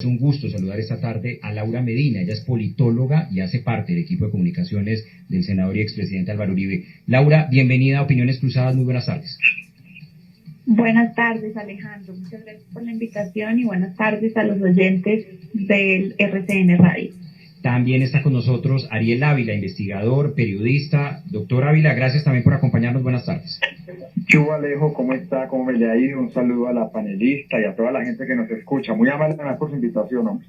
Es un gusto saludar esta tarde a Laura Medina. Ella es politóloga y hace parte del equipo de comunicaciones del senador y expresidente Álvaro Uribe. Laura, bienvenida a Opiniones Cruzadas. Muy buenas tardes. Buenas tardes, Alejandro. Muchas gracias por la invitación y buenas tardes a los oyentes del RCN Radio. También está con nosotros Ariel Ávila, investigador, periodista. Doctor Ávila, gracias también por acompañarnos. Buenas tardes. Yo, Alejo, ¿cómo está? ¿Cómo me le ha ido? Un saludo a la panelista y a toda la gente que nos escucha. Muy amable por su invitación, hombre.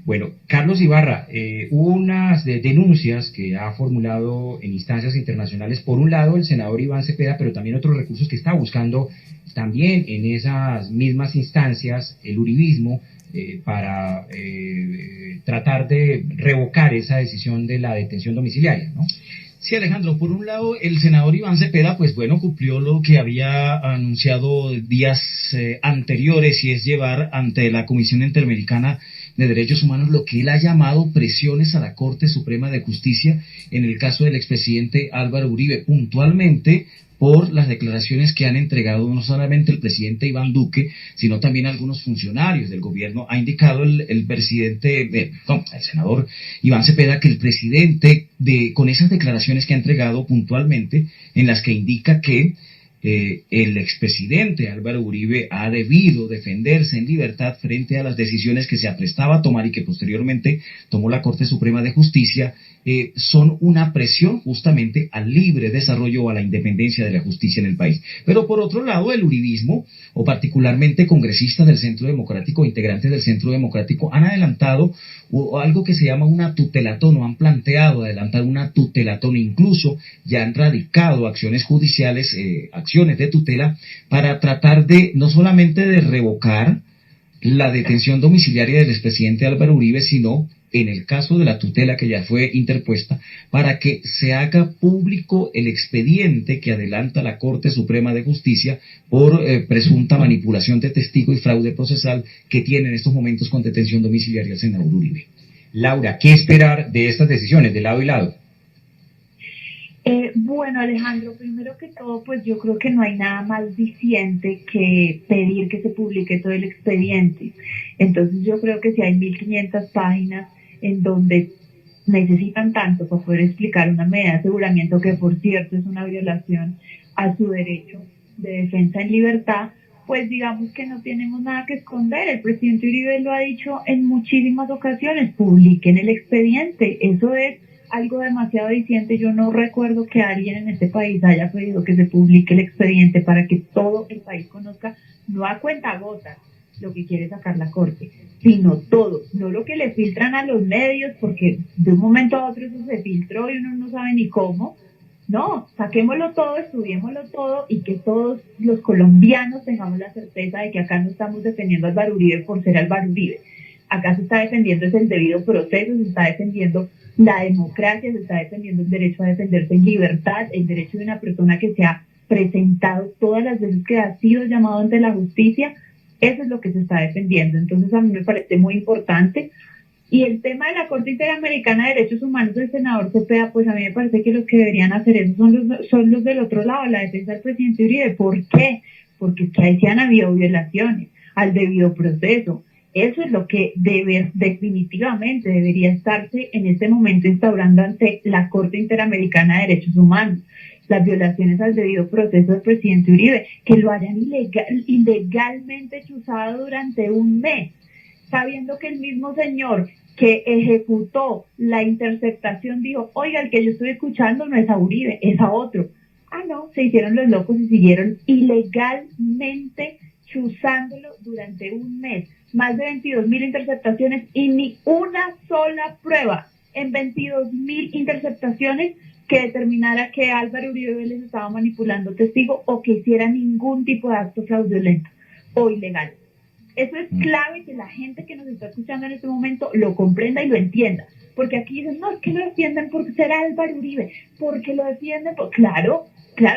Bueno, Carlos Ibarra, hubo unas denuncias que ha formulado en instancias internacionales, por un lado el senador Iván Cepeda, pero también otros recursos que está buscando también en esas mismas instancias el uribismo para tratar de revocar esa decisión de la detención domiciliaria, ¿no? Sí, Alejandro, por un lado, el senador Iván Cepeda, pues bueno, cumplió lo que había anunciado días anteriores, y es llevar ante la Comisión Interamericana de Derechos Humanos lo que él ha llamado presiones a la Corte Suprema de Justicia en el caso del expresidente Álvaro Uribe, puntualmente por las declaraciones que han entregado no solamente el presidente Iván Duque, sino también algunos funcionarios del gobierno. Ha indicado el senador Iván Cepeda, que el presidente, con esas declaraciones que ha entregado puntualmente, en las que indica que el expresidente Álvaro Uribe ha debido defenderse en libertad frente a las decisiones que se aprestaba a tomar y que posteriormente tomó la Corte Suprema de Justicia, son una presión justamente al libre desarrollo o a la independencia de la justicia en el país. Pero por otro lado, el uribismo, o particularmente congresistas del Centro Democrático, integrantes del Centro Democrático, han adelantado algo que se llama una tutelatón, o han planteado adelantar una tutelatón, incluso ya han radicado acciones judiciales, acciones de tutela, para tratar de, no solamente de revocar la detención domiciliaria del expresidente Álvaro Uribe, sino, en el caso de la tutela que ya fue interpuesta, para que se haga público el expediente que adelanta la Corte Suprema de Justicia por presunta manipulación de testigo y fraude procesal que tiene en estos momentos con detención domiciliaria el senador Uribe. Laura, ¿qué esperar de estas decisiones de lado y lado? Bueno, Alejandro, primero que todo, pues yo creo que no hay nada más diciente que pedir que se publique todo el expediente. Entonces yo creo que si hay 1.500 páginas en donde necesitan tanto para poder explicar una medida de aseguramiento, que por cierto es una violación a su derecho de defensa en libertad, pues digamos que no tenemos nada que esconder. El presidente Uribe lo ha dicho en muchísimas ocasiones: publiquen el expediente. Eso es algo demasiado diciente. Yo no recuerdo que alguien en este país haya pedido que se publique el expediente para que todo el país conozca, no a cuentagotas, lo que quiere sacar la Corte, sino todo, no lo que le filtran a los medios, porque de un momento a otro eso se filtró y uno no sabe ni cómo. No, saquémoslo todo, estudiémoslo todo, y que todos los colombianos tengamos la certeza de que acá no estamos defendiendo a Álvaro Uribe por ser Álvaro Uribe. Acá se está defendiendo es el debido proceso, se está defendiendo la democracia, se está defendiendo el derecho a defenderse en libertad, el derecho de una persona que se ha presentado todas las veces que ha sido llamado ante la justicia. Eso es lo que se está defendiendo. Entonces a mí me parece muy importante. Y el tema de la Corte Interamericana de Derechos Humanos del senador Cepeda, pues a mí me parece que los que deberían hacer eso son los del otro lado, la defensa del presidente Uribe. ¿Por qué? Porque es que ahí sí han habido violaciones al debido proceso. Eso es lo que definitivamente debería estarse en este momento instaurando ante la Corte Interamericana de Derechos Humanos. Las violaciones al debido proceso del presidente Uribe, que lo hayan ilegalmente chuzado durante un mes, sabiendo que el mismo señor que ejecutó la interceptación dijo: oiga, el que yo estoy escuchando no es a Uribe, es a otro. Ah, no, se hicieron los locos y siguieron ilegalmente chuzándolo durante un mes. Más de 22.000 interceptaciones y ni una sola prueba en 22.000 interceptaciones que determinara que Álvaro Uribe les estaba manipulando testigos o que hiciera ningún tipo de acto fraudulento o ilegal. Eso es clave que la gente que nos está escuchando en este momento lo comprenda y lo entienda. Porque aquí dicen: no, es que lo defienden por ser Álvaro Uribe, porque lo defienden por... Claro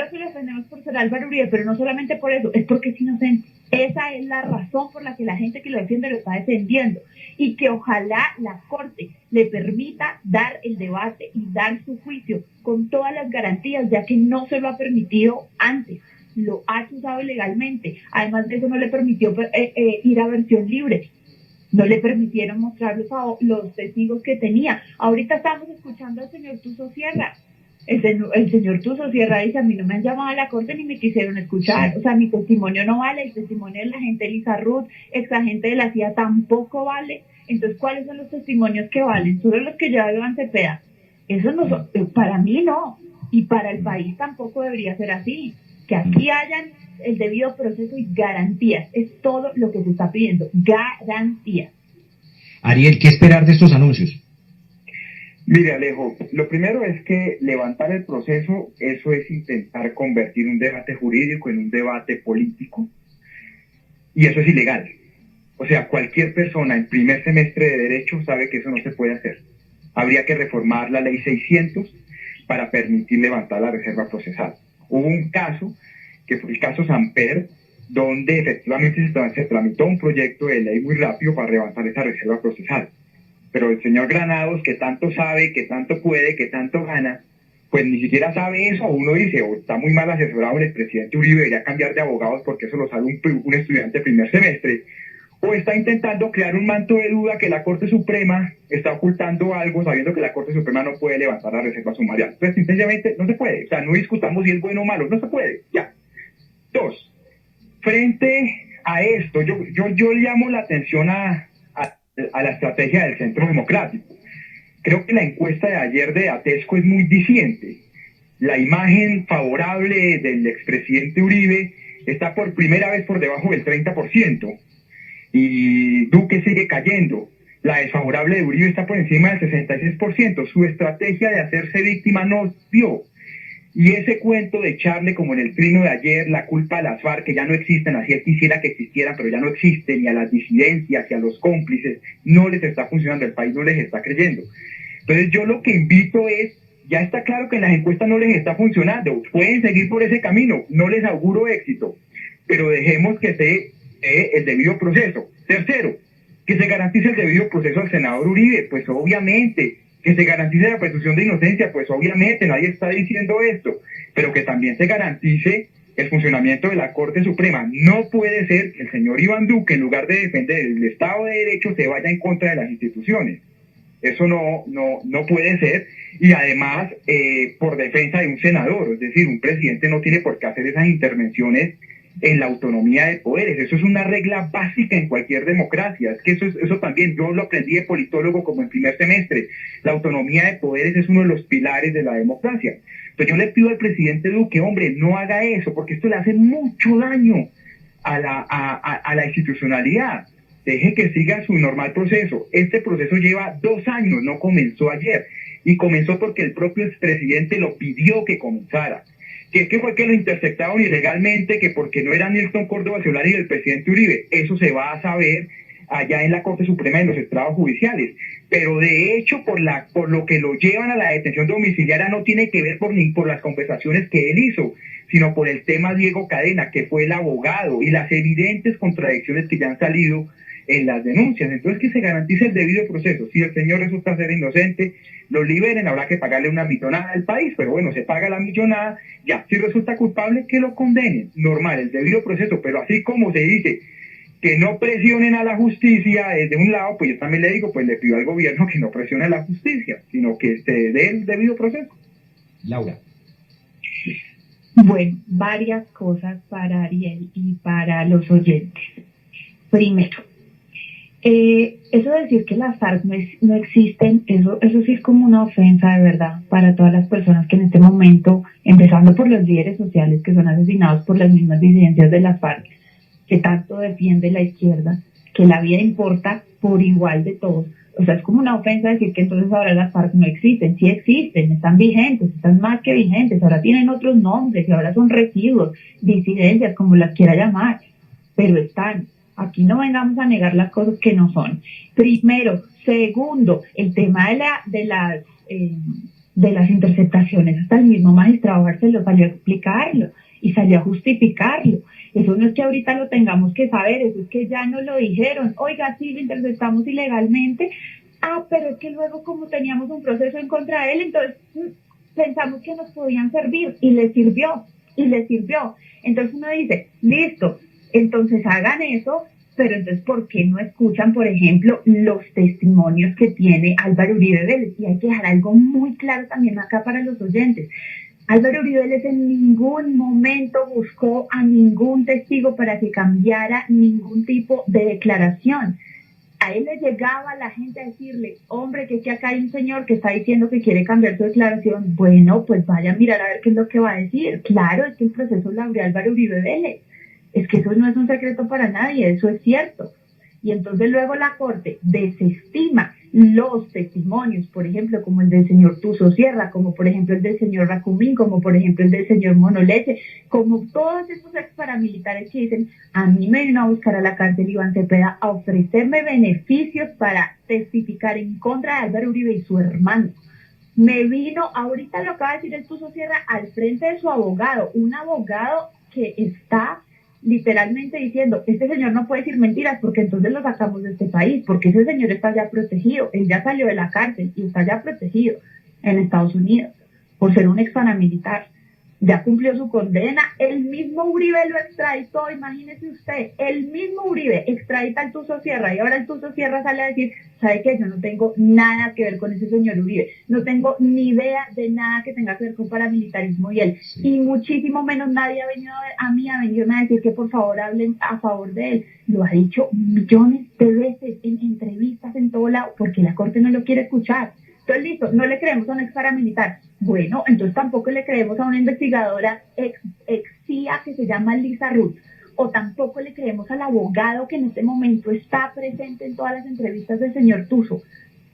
que lo defendemos por ser Álvaro Uribe, pero no solamente por eso, es porque es inocente. Esa es la razón por la que la gente que lo defiende lo está defendiendo. Y que ojalá la Corte le permita dar el debate y dar su juicio con todas las garantías, ya que no se lo ha permitido antes. Lo ha usado ilegalmente. Además de eso, no le permitió ir a versión libre. no le permitieron mostrar los testigos que tenía. Ahorita estamos escuchando al señor Tuso Sierra. El señor Tuso Sierra dice, a mí no me han llamado a la corte ni me quisieron escuchar, o sea, mi testimonio no vale, el testimonio de la agente Elisa Ruth, ex agente de la CIA, tampoco vale. Entonces, ¿cuáles son los testimonios que valen? Solo los que lleva Iván Cepeda. Eso no son, para mí no, y para el país tampoco debería ser así. Que aquí hayan el debido proceso y garantías, es todo lo que se está pidiendo, garantías. Ariel, ¿qué esperar de estos anuncios? Mire, Alejo, lo primero es que levantar el proceso, eso es intentar convertir un debate jurídico en un debate político, y eso es ilegal. O sea, cualquier persona en primer semestre de Derecho sabe que eso no se puede hacer. Habría que reformar la ley 600 para permitir levantar la reserva procesal. Hubo un caso, que fue el caso Samper, donde efectivamente se tramitó un proyecto de ley muy rápido para levantar esa reserva procesal. Pero el señor Granados, que tanto sabe, que tanto puede, que tanto gana, pues ni siquiera sabe eso. Uno dice, está muy mal asesorado el expresidente Uribe, debería cambiar de abogados porque eso lo sabe un estudiante de primer semestre, o está intentando crear un manto de duda que la Corte Suprema está ocultando algo, sabiendo que la Corte Suprema no puede levantar la reserva sumarial. Entonces, sencillamente, no se puede. O sea, no discutamos si es bueno o malo, no se puede, ya. Dos, frente a esto, yo llamo la atención a la estrategia del Centro Democrático. Creo que la encuesta de ayer de Atesco es muy diciente. La imagen favorable del expresidente Uribe está por primera vez por debajo del 30%, y Duque sigue cayendo. La desfavorable de Uribe está por encima del 66%. Su estrategia de hacerse víctima no dio. Y ese cuento de echarle, como en el trino de ayer, la culpa a las FARC, que ya no existen, así él quisiera que existieran, pero ya no existen, y a las disidencias y a los cómplices, no les está funcionando, el país no les está creyendo. Entonces yo lo que invito es, ya está claro que en las encuestas no les está funcionando, pueden seguir por ese camino, no les auguro éxito, pero dejemos que se el debido proceso. Tercero, que se garantice el debido proceso al senador Uribe, pues obviamente. Que se garantice la presunción de inocencia, pues obviamente nadie está diciendo esto, pero que también se garantice el funcionamiento de la Corte Suprema. No puede ser que el señor Iván Duque, en lugar de defender el Estado de Derecho, se vaya en contra de las instituciones. Eso no puede ser, y además por defensa de un senador, es decir, un presidente no tiene por qué hacer esas intervenciones en la autonomía de poderes. Eso es una regla básica en cualquier democracia. Es que eso también yo lo aprendí de politólogo como en primer semestre. La autonomía de poderes es uno de los pilares de la democracia. Pero yo le pido al presidente Duque, hombre, no haga eso, porque esto le hace mucho daño a la institucionalidad. Deje que siga su normal proceso. Este proceso lleva 2 años, no comenzó ayer. Y comenzó porque el propio expresidente lo pidió que comenzara. Que fue que lo interceptaron ilegalmente, que porque no era Nilton Córdoba Solari y el presidente Uribe. Eso se va a saber allá en la Corte Suprema de los estrados judiciales. Pero de hecho, por lo que lo llevan a la detención domiciliaria no tiene que ver por las conversaciones que él hizo, sino por el tema Diego Cadena, que fue el abogado, y las evidentes contradicciones que ya han salido en las denuncias. Entonces, que se garantice el debido proceso. Si el señor resulta ser inocente, lo liberen, habrá que pagarle una millonada al país, pero bueno, se paga la millonada, ya. Si resulta culpable, que lo condenen, normal, el debido proceso. Pero así como se dice que no presionen a la justicia desde un lado, pues yo también le digo, pues le pido al gobierno que no presione a la justicia, sino que se dé el debido proceso. Laura. Bueno, varias cosas para Ariel y para los oyentes. Primero, eso de decir que las FARC no existen, eso sí es como una ofensa de verdad para todas las personas que en este momento, empezando por los líderes sociales que son asesinados por las mismas disidencias de las FARC, que tanto defiende la izquierda, que la vida importa por igual de todos. O sea, es como una ofensa decir que entonces ahora las FARC no existen. Sí existen, están vigentes, están más que vigentes, ahora tienen otros nombres y ahora son residuos, disidencias, como las quiera llamar, pero están. Aquí no vengamos a negar las cosas que no son. Primero. Segundo, el tema de las interceptaciones. Hasta el mismo magistrado Barceló salió a explicarlo y salió a justificarlo. Eso no es que ahorita lo tengamos que saber, eso es que ya nos lo dijeron. Oiga, sí, lo interceptamos ilegalmente. Pero es que luego, como teníamos un proceso en contra de él, entonces pensamos que nos podían servir, y les sirvió. Entonces uno dice, listo, entonces hagan eso, Pero entonces, ¿por qué no escuchan, por ejemplo, los testimonios que tiene Álvaro Uribe Vélez? Y hay que dejar algo muy claro también acá para los oyentes. Álvaro Uribe Vélez en ningún momento buscó a ningún testigo para que cambiara ningún tipo de declaración. A él le llegaba la gente a decirle, hombre, que acá hay un señor que está diciendo que quiere cambiar su declaración. Bueno, pues vaya a mirar a ver qué es lo que va a decir. Claro, es que el proceso lo abrió Álvaro Uribe Vélez. Es que eso no es un secreto para nadie, eso es cierto. Y entonces luego la Corte desestima los testimonios, por ejemplo, como el del señor Tuso Sierra, como por ejemplo el del señor Racumín, como por ejemplo el del señor Monoleche, como todos esos ex paramilitares que dicen, a mí me vino a buscar a la cárcel Iván Cepeda a ofrecerme beneficios para testificar en contra de Álvaro Uribe y su hermano. Me vino, ahorita lo acaba de decir el Tuso Sierra, al frente de su abogado, un abogado que está literalmente diciendo, este señor no puede decir mentiras porque entonces lo sacamos de este país, porque ese señor está ya protegido, él ya salió de la cárcel y está ya protegido en Estados Unidos por ser un ex paramilitar. Ya cumplió su condena, el mismo Uribe lo extraditó, imagínese usted, el mismo Uribe extradita al Tuso Sierra y ahora el Tuso Sierra sale a decir, ¿sabe qué? Yo no tengo nada que ver con ese señor Uribe, no tengo ni idea de nada que tenga que ver con paramilitarismo y él, y muchísimo menos nadie ha venido a venir a decir que por favor hablen a favor de él. Lo ha dicho millones de veces en entrevistas en todo lado, porque la Corte no lo quiere escuchar. Entonces, listo, no le creemos a un ex paramilitar. Bueno, entonces tampoco le creemos a una investigadora ex CIA que se llama Lisa Ruth, o tampoco le creemos al abogado que en este momento está presente en todas las entrevistas del señor Tuso.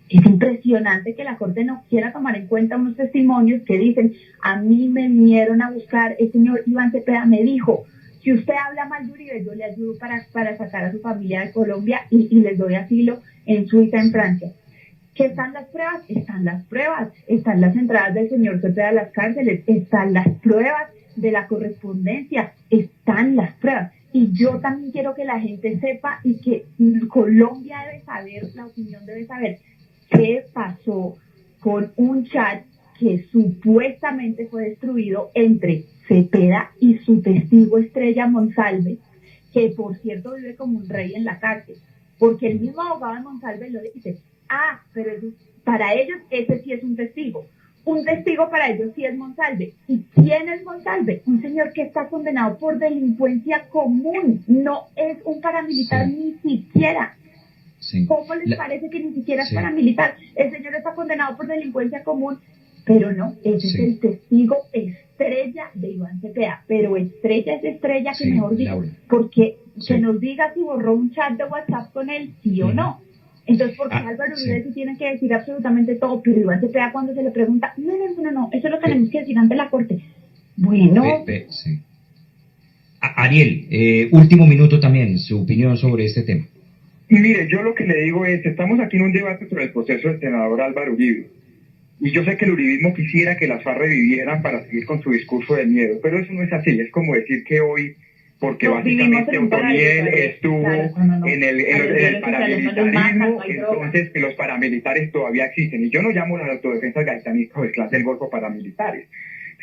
Es impresionante que la Corte no quiera tomar en cuenta unos testimonios que dicen, a mí me vinieron a buscar, el señor Iván Cepeda me dijo, si usted habla mal de Uribe, yo le ayudo para sacar a su familia de Colombia y les doy asilo en Suiza, en Francia. ¿Qué están las pruebas? Están las pruebas, están las entradas del señor Cepeda a las cárceles, están las pruebas de la correspondencia, están las pruebas. Y yo también quiero que la gente sepa y que Colombia debe saber, la opinión debe saber, qué pasó con un chat que supuestamente fue destruido entre Cepeda y su testigo estrella Monsalve, que por cierto vive como un rey en la cárcel, porque el mismo abogado de Monsalve lo dice. Pero para ellos ese sí es un testigo. Un testigo para ellos sí es Monsalve. ¿Y quién es Monsalve? Un señor que está condenado por delincuencia común. No es un paramilitar ni siquiera. Sí. ¿Cómo les parece que ni siquiera es paramilitar? El señor está condenado por delincuencia común, pero no, ese es el testigo estrella de Iván Cepeda. Pero estrella es estrella, que mejor digo, porque que nos diga si borró un chat de WhatsApp con él, sí o no. Entonces, porque Álvaro Uribe sí tiene que decir absolutamente todo, pero Iván Cepeda cuando se le pregunta, no, eso lo tenemos que decir ante la Corte. Bueno. Sí. Ariel, último minuto también, su opinión sobre este tema. Mire, yo lo que le digo es, estamos aquí en un debate sobre el proceso del senador Álvaro Uribe. Y yo sé que el uribismo quisiera que las FARC revivieran para seguir con su discurso de miedo, pero eso no es así, es como decir que hoy... porque básicamente Otoniel estuvo en el paramilitarismo, entonces que los paramilitares todavía existen. Y yo no llamo a las autodefensas gaitanistas o de clase del Golfo paramilitares.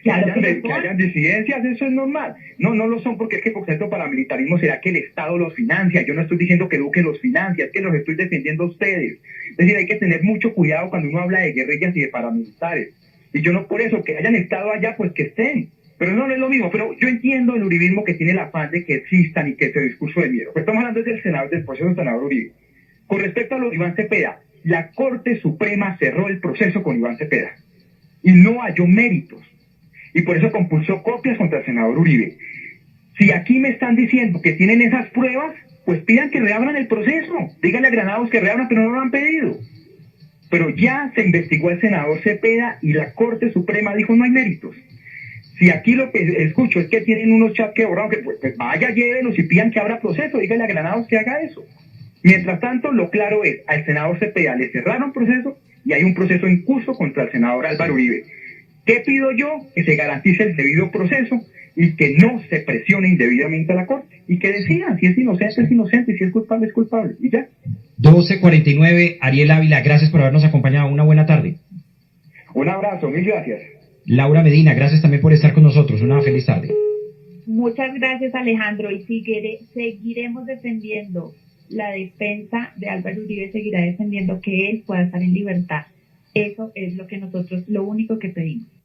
Que hayan disidencias, eso es normal. No lo son, porque es que por cierto paramilitarismo será que el Estado los financia. Yo no estoy diciendo que Duque los financia, es que los estoy defendiendo a ustedes. Es decir, hay que tener mucho cuidado cuando uno habla de guerrillas y de paramilitares. Y yo no por eso, que hayan estado allá, pues que estén. Pero no es lo mismo, pero yo entiendo el uribismo que tiene el afán de que existan y que ese discurso de miedo. Pero estamos hablando del Senado, del proceso del senador Uribe. Con respecto a lo de Iván Cepeda, la Corte Suprema cerró el proceso con Iván Cepeda y no halló méritos. Y por eso compulsó copias contra el senador Uribe. Si aquí me están diciendo que tienen esas pruebas, pues pidan que reabran el proceso. Díganle a Granados que reabran, pero no lo han pedido. Pero ya se investigó al senador Cepeda y la Corte Suprema dijo no hay méritos. Si aquí lo que escucho es que tienen unos chats que borraron, que pues vaya, llévenlos y pidan que abra proceso, díganle a Granados que haga eso. Mientras tanto, lo claro es, al senador Cepeda le cerraron proceso y hay un proceso en curso contra el senador Álvaro Uribe. ¿Qué pido yo? Que se garantice el debido proceso y que no se presione indebidamente a la Corte. Y que decidan si es inocente, es inocente, y si es culpable, es culpable. Y ya. 12:49, Ariel Ávila, gracias por habernos acompañado. Una buena tarde. Un abrazo, mil gracias. Laura Medina, gracias también por estar con nosotros. Una feliz tarde. Muchas gracias, Alejandro, y seguiremos defendiendo la defensa de Álvaro Uribe seguirá defendiendo que él pueda estar en libertad. Eso es lo que nosotros, lo único que pedimos.